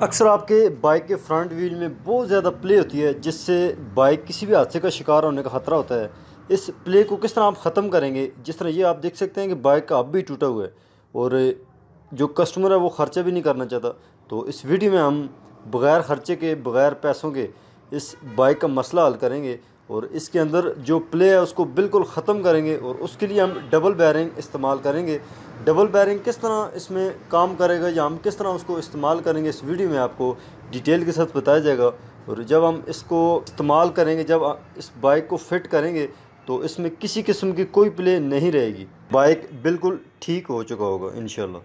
अक्सर आपके बाइक के फ्रंट व्हील में बहुत ज़्यादा प्ले होती है जिससे बाइक किसी भी हादसे का शिकार होने का ख़तरा होता है। इस प्ले को किस तरह आप ख़त्म करेंगे? जिस तरह ये आप देख सकते हैं कि बाइक का हब भी टूटा हुआ है और जो कस्टमर है वो ख़र्चा भी नहीं करना चाहता। तो इस वीडियो में हम बग़ैर ख़र्चे के, बग़ैर पैसों के इस बाइक का मसला हल करेंगे और इसके अंदर जो प्ले है उसको बिल्कुल ख़त्म करेंगे और उसके लिए हम डबल बेयरिंग इस्तेमाल करेंगे। डबल बेयरिंग किस तरह इसमें काम करेगा या हम किस तरह उसको इस्तेमाल करेंगे, इस वीडियो में आपको डिटेल के साथ बताया जाएगा। और जब हम इसको इस्तेमाल करेंगे, जब इस बाइक को फिट करेंगे तो इसमें किसी किस्म की कोई प्ले नहीं रहेगी। बाइक बिल्कुल ठीक हो चुका होगा इंशाल्लाह।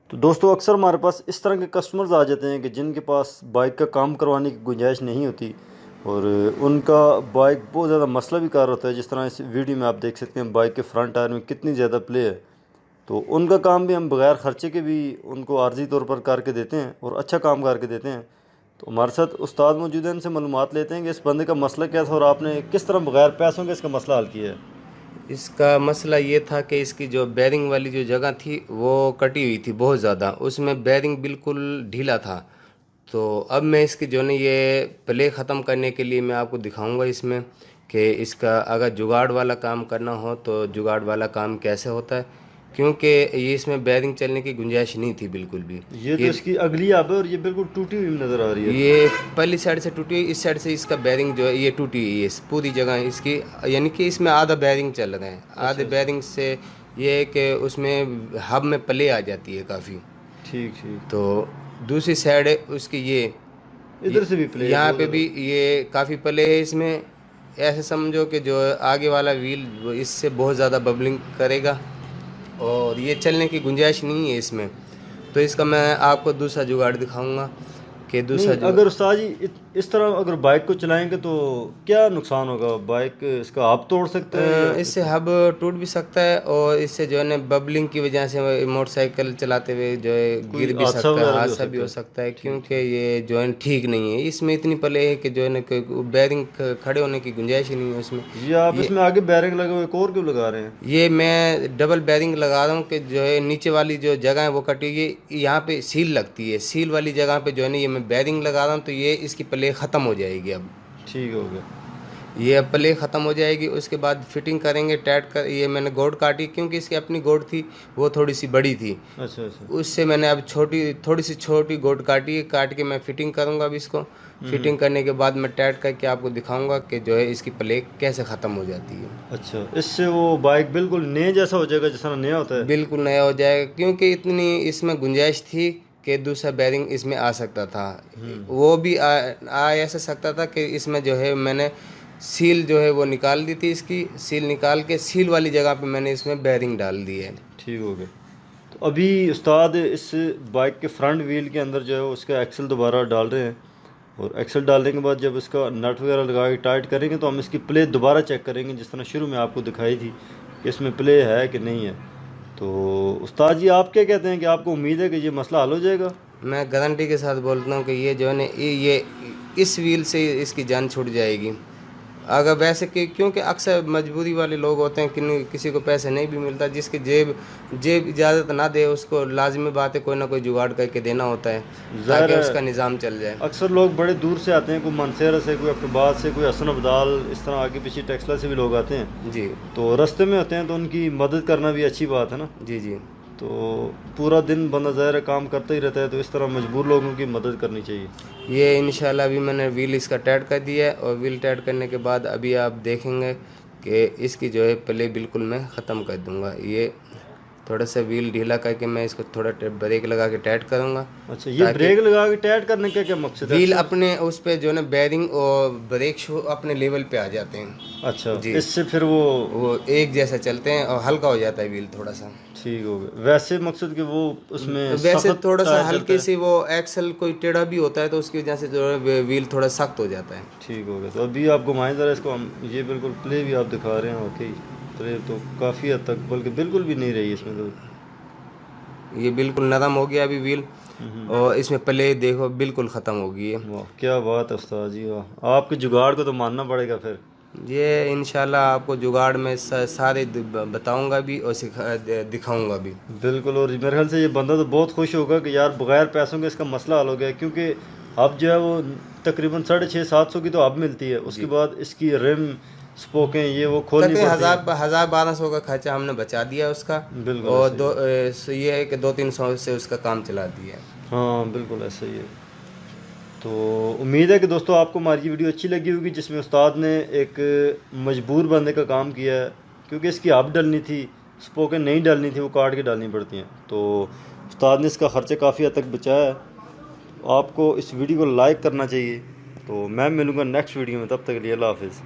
तो दोस्तों, अक्सर हमारे पास इस तरह के कस्टमर्स आ जाते हैं कि जिनके पास बाइक का काम करवाने की गुंजाइश नहीं होती और उनका बाइक बहुत ज़्यादा मसला भी कर होता है। जिस तरह इस वीडियो में आप देख सकते हैं बाइक के फ्रंट टायर में कितनी ज़्यादा प्ले है। तो उनका काम भी हम बग़ैर ख़र्चे के भी उनको आर्जी तौर पर करके देते हैं और अच्छा काम करके देते हैं। तो हमारे साथ उस्ताद मौजूद हैं, इनसे मालूमात लेते हैं कि इस बंदे का मसला क्या था और आपने किस तरह बग़ैर पैसों के इसका मसला हल किया है। इसका मसला ये था कि इसकी जो बेरिंग वाली जो जगह थी वो कटी हुई थी बहुत ज़्यादा, उसमें बेरिंग बिल्कुल ढीला था। तो अब मैं इसकी जो है ये प्ले ख़त्म करने के लिए मैं आपको दिखाऊंगा इसमें कि इसका अगर जुगाड़ वाला काम करना हो तो जुगाड़ वाला काम कैसे होता है, क्योंकि ये इसमें बेरिंग चलने की गुंजाइश नहीं थी बिल्कुल भी। ये तो इसकी अगली अब है और ये बिल्कुल टूटी हुई नज़र आ रही है। ये पहली साइड से टूटी हुई, इस साइड से इसका बेरिंग जो है ये टूटी हुई है पूरी जगह इसकी, यानी कि इसमें आधा बेरिंग चल रहा है। आधे बेरिंग से ये है कि उसमें हब में प्ले आ जाती है काफ़ी। ठीक ठीक। तो दूसरी साइड है उसकी, ये इधर से भी प्ले, यहाँ पे भी ये काफ़ी प्ले है इसमें। ऐसे समझो कि जो आगे वाला व्हील इससे बहुत ज़्यादा बबलिंग करेगा और ये चलने की गुंजाइश नहीं है इसमें। तो इसका मैं आपको दूसरा जुगाड़ दिखाऊंगा कि दूसरा अगर उस्ताद जी इस तरह अगर बाइक को चलाएंगे तो क्या नुकसान होगा? बाइक इसका हब तोड़ सकते हैं? इससे हब टूट भी सकता है और इससे जो है ना बबलिंग की वजह से मोटरसाइकिल चलाते हुए जो है गिर भी सकता है, हादसा भी हो सकता है, क्योंकि ये जो है ठीक नहीं है। इसमें इतनी प्ले है कि जो है ना बैरिंग खड़े होने की गुंजाइश ही नहीं है उसमें। ये आप इसमें आगे बैरिंग लगे हुए और क्यों लगा रहे हैं? ये मैं डबल बैरिंग लगा रहा हूँ कि जो है नीचे वाली जो जगह है वो कटी हुई, यहाँ पे सील लगती है, सील वाली जगह पे जो है ना ये मैं बैरिंग लगा रहा हूँ तो ये इसकी प्ले ख़त्म हो जाएगी। अब ठीक हो गया, ये अब प्ले ख़त्म हो जाएगी। उसके बाद फिटिंग करेंगे टाइट कर। ये मैंने गोड काटी क्योंकि इसकी अपनी गोड थी वो थोड़ी सी बड़ी थी। अच्छा अच्छा। उससे मैंने अब थोड़ी सी छोटी गोड काटी है, काट के मैं फिटिंग करूँगा अब इसको। फिटिंग करने के बाद मैं टाइट करके आपको दिखाऊंगा कि जो है इसकी प्ले कैसे ख़त्म हो जाती है। अच्छा, इससे वो बाइक बिल्कुल नए जैसा हो जाएगा, जैसा नया होता है? बिल्कुल नया हो जाएगा, क्योंकि इतनी इसमें गुंजाइश थी कि दूसरा बैरिंग इसमें आ सकता था। वो भी आ ऐसा सकता था कि इसमें जो है मैंने सील जो है वो निकाल दी थी, इसकी सील निकाल के सील वाली जगह पे मैंने इसमें बैरिंग डाल दी है। ठीक हो गया। तो अभी उस्ताद इस बाइक के फ्रंट व्हील के अंदर जो है उसका एक्सल दोबारा डाल रहे हैं और एक्सल डालने के बाद जब इसका नट वगैरह लगा के टाइट करेंगे तो हम इसकी प्ले दोबारा चेक करेंगे, जिस तरह शुरू में आपको दिखाई थी कि इसमें प्ले है कि नहीं है। तो उस्ताद जी, आप क्या कहते हैं कि आपको उम्मीद है कि ये मसला हल हो जाएगा? मैं गारंटी के साथ बोलता हूँ कि ये जो है ना ये इस व्हील से इसकी जान छूट जाएगी। अगर वैसे कि क्योंकि अक्सर मजबूरी वाले लोग होते हैं कि किसी को पैसे नहीं भी मिलता, जिसकी जेब इजाज़त ना दे उसको लाजमी बात है कोई ना कोई जुगाड़ करके देना होता है ताकि उसका निज़ाम चल जाए। अक्सर लोग बड़े दूर से आते हैं, कोई मनसेरा से, कोई अब्बाद से, कोई हसन अब्दाल, इस तरह आगे पीछे टेक्सला से भी लोग आते हैं जी। तो रास्ते में होते हैं तो उनकी मदद करना भी अच्छी बात है ना। जी जी। तो पूरा दिन बंदा ज़ाहिर काम करता ही रहता है, तो इस तरह मजबूर लोगों की मदद करनी चाहिए। ये इंशाल्लाह अभी मैंने व्हील इसका टाइट कर दिया है और व्हील टाइट करने के बाद अभी आप देखेंगे कि इसकी जो है प्ले बिल्कुल मैं ख़त्म कर दूंगा। ये थोड़ा सा व्हील ढीला करके मैं इसको थोड़ा ब्रेक लगा के टाइट करूंगा। अच्छा, ये ब्रेक लगा के टाइट करने का क्या मकसद है? व्हील अपने उस पे जो है ना बैरिंग और ब्रेक शू अपने लेवल पे आ जाते हैं। अच्छा जी। इससे फिर वो एक जैसा चलते हैं और हल्का हो जाता है व्हील थोड़ा सा। ठीक हो गया। वैसे मकसद कि वो उसमें वैसे थोड़ा सा हल्के से वो एक्सल कोई टेढ़ा भी होता है तो उसकी वजह से जो है व्हील थोड़ा सख्त हो जाता है। ठीक हो गया। तो अभी आप घुमाएं ज़रा इसको, हम ये बिल्कुल प्ले भी आप दिखा रहे हैं। ओके, प्ले तो काफ़ी हद तक, बल्कि बिल्कुल भी नहीं रही इसमें तो। ये बिल्कुल नरम हो गया अभी व्हील, और इसमें प्ले देखो बिल्कुल ख़त्म हो गई है। वाह क्या बात है उस्ताद जी, वाह आपके जुगाड़ को तो मानना पड़ेगा फिर। ये इंशाल्लाह आपको जुगाड़ में सारे बताऊंगा भी और दिखाऊंगा भी। बिल्कुल, और मेरे ख्याल से ये बंदा तो बहुत खुश होगा कि यार बगैर पैसों के इसका मसला हल हो गया, क्योंकि अब जो है वो तकरीबन 650-700 की तो अब मिलती है, उसके बाद इसकी रिम स्पोकें ये वो खोलनी तक पड़ती है। 1000-1200 का खर्चा हमने बचा दिया उसका, बिल्कुल और ऐसे ही ये है कि 200-300 से उसका काम चला दिया। है। हाँ बिल्कुल ऐसा ही है। तो उम्मीद है कि दोस्तों आपको हमारी ये वीडियो अच्छी लगी होगी, जिसमें उस्ताद ने एक मजबूर बंदे का काम किया है, क्योंकि इसकी आप डलनी थी, स्पोकन नहीं डालनी थी, वो काट के डालनी पड़ती हैं। तो उस्ताद ने इसका ख़र्चा काफ़ी हद तक बचाया है। आपको इस वीडियो को लाइक करना चाहिए। तो मैं मिलूँगा नेक्स्ट वीडियो में, तब तक के लिए अल्लाह हाफिज़।